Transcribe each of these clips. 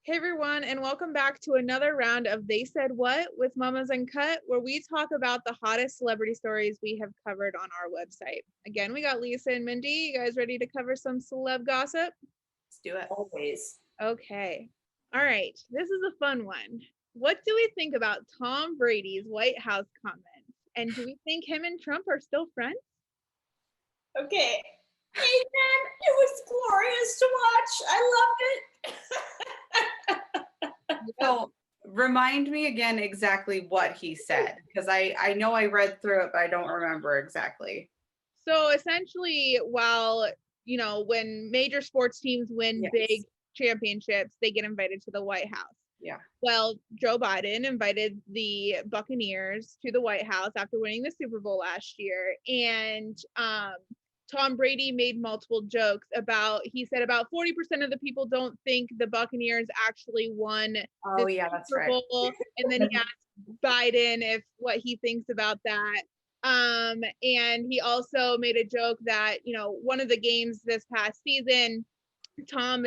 Hey everyone, and welcome back to another round of They Said What with Mamas Uncut, where we talk about the hottest celebrity stories we have covered on our website. Again, we got Lisa and Mindy. You guys ready to cover some celeb gossip? Let's do it. Always. Okay. All right. This is a fun one. What do we think about Tom Brady's White House comments? And do we think him and Trump are still friends? Okay. Hey, man, it was glorious to watch. I loved it. So remind me again exactly what he said, because I know I read through it, but I don't remember exactly. So essentially, when major sports teams win Yes. big championships, they get invited to the White House. Yeah. Well, Joe Biden invited the Buccaneers to the White House after winning the Super Bowl last year. And Tom Brady made multiple jokes he said about 40% of the people don't think the Buccaneers actually won Oh, yeah, that's Super right. Bowl. And then he asked Biden what he thinks about that. And he also made a joke that, one of the games this past season, Tom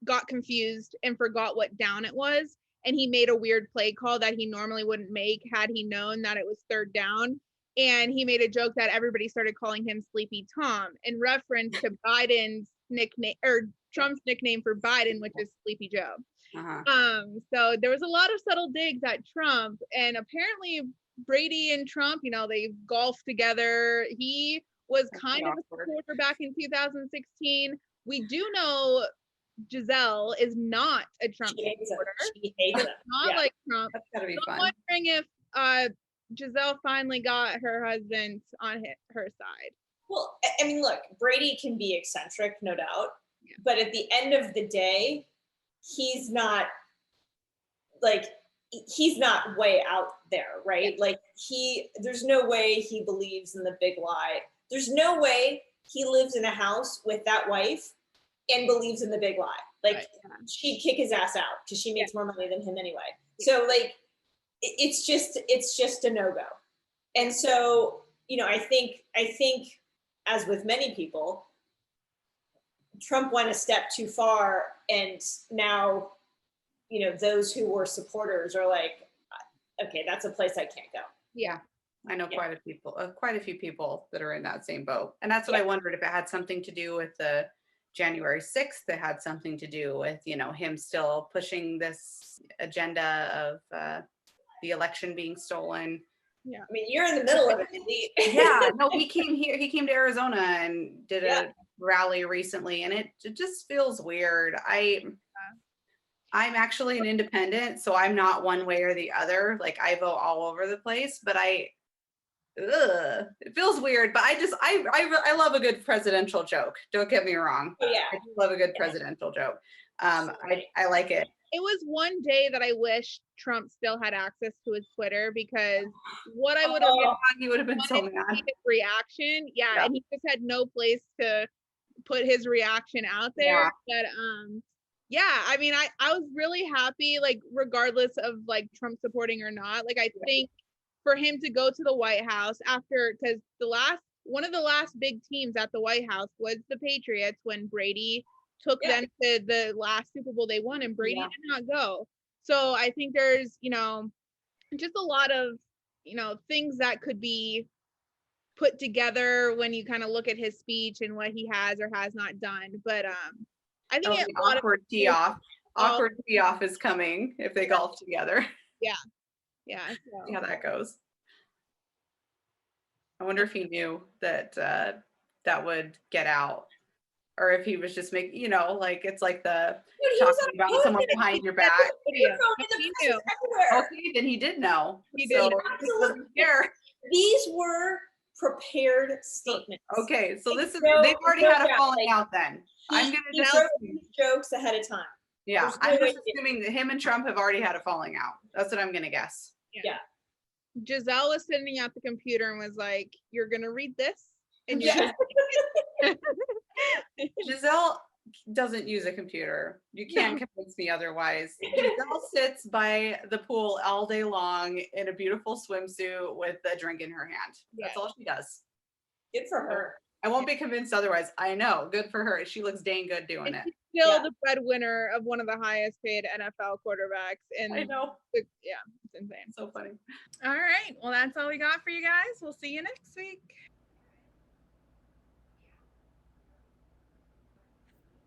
got confused and forgot what down it was. And he made a weird play call that he normally wouldn't make had he known that it was third down. And he made a joke that everybody started calling him Sleepy Tom in reference to Biden's nickname or Trump's nickname for Biden, which is Sleepy Joe. So there was a lot of subtle digs at Trump, and apparently Brady and Trump, they golfed together. He was kind of a supporter back in 2016. We do know Giselle is not a Trump supporter. She hates him. Not like Trump. That's gotta be So fun. I'm wondering if Giselle finally got her husband on her side. Well, I mean, look, Brady can be eccentric, no doubt. Yeah. But at the end of the day, he's not way out there, right? Yeah. Like there's no way he believes in the big lie. There's no way he lives in a house with that wife and believes in the big lie. Like Right. She'd kick his ass out because she makes more money than him anyway. Yeah. So it's just a no-go. And so, I think as with many people, Trump went a step too far, and now, those who were supporters are like, okay, that's a place I can't go. Yeah. I know quite a few people that are in that same boat. And that's what I wondered, if it had something to do with the January 6th, it had something to do with, him still pushing this agenda of the election being stolen. Yeah. I mean, you're in the middle of it. Yeah, no, he came to Arizona and did a rally recently, and it just feels weird. I'm actually an independent, so I'm not one way or the other. Like, I vote all over the place, but it feels weird. But I love a good presidential joke. Don't get me wrong. Oh, yeah. I do love a good presidential joke. I like it. It was one day that I wish Trump still had access to his Twitter, because what I would have he would have been so mad. his reaction, and he just had no place to put his reaction out there. But I mean, I was really happy, like, regardless of like Trump supporting or not. Like, I think for him to go to the White House because one of the last big teams at the White House was the Patriots when Brady took them to the last Super Bowl they won, and Brady did not go. So I think there's, just a lot of, things that could be put together when you kind of look at his speech and what he has or has not done. But I think the awkward tee off is coming if they golf together. Yeah. See how that goes. I wonder if he knew that that would get out, or if he was just making, like, it's like the talking about someone behind your back. Okay, then he did know. He did. These were prepared statements. Okay, so they've already had a falling out then. I'm going to just assume jokes ahead of time. Yeah, I'm just assuming that him and Trump have already had a falling out. That's what I'm going to guess. Yeah. Giselle was sitting at the computer and was like, "You're going to read this?" And Giselle doesn't use a computer. You can't convince me otherwise. Giselle sits by the pool all day long in a beautiful swimsuit with a drink in her hand. That's all she does. Good for her. I won't be convinced otherwise. I know. Good for her. She looks dang good doing it. still Yeah. the breadwinner of one of the highest paid NFL quarterbacks. And I know. yeah, it's insane. So funny. All right. Well, that's all we got for you guys. We'll see you next week.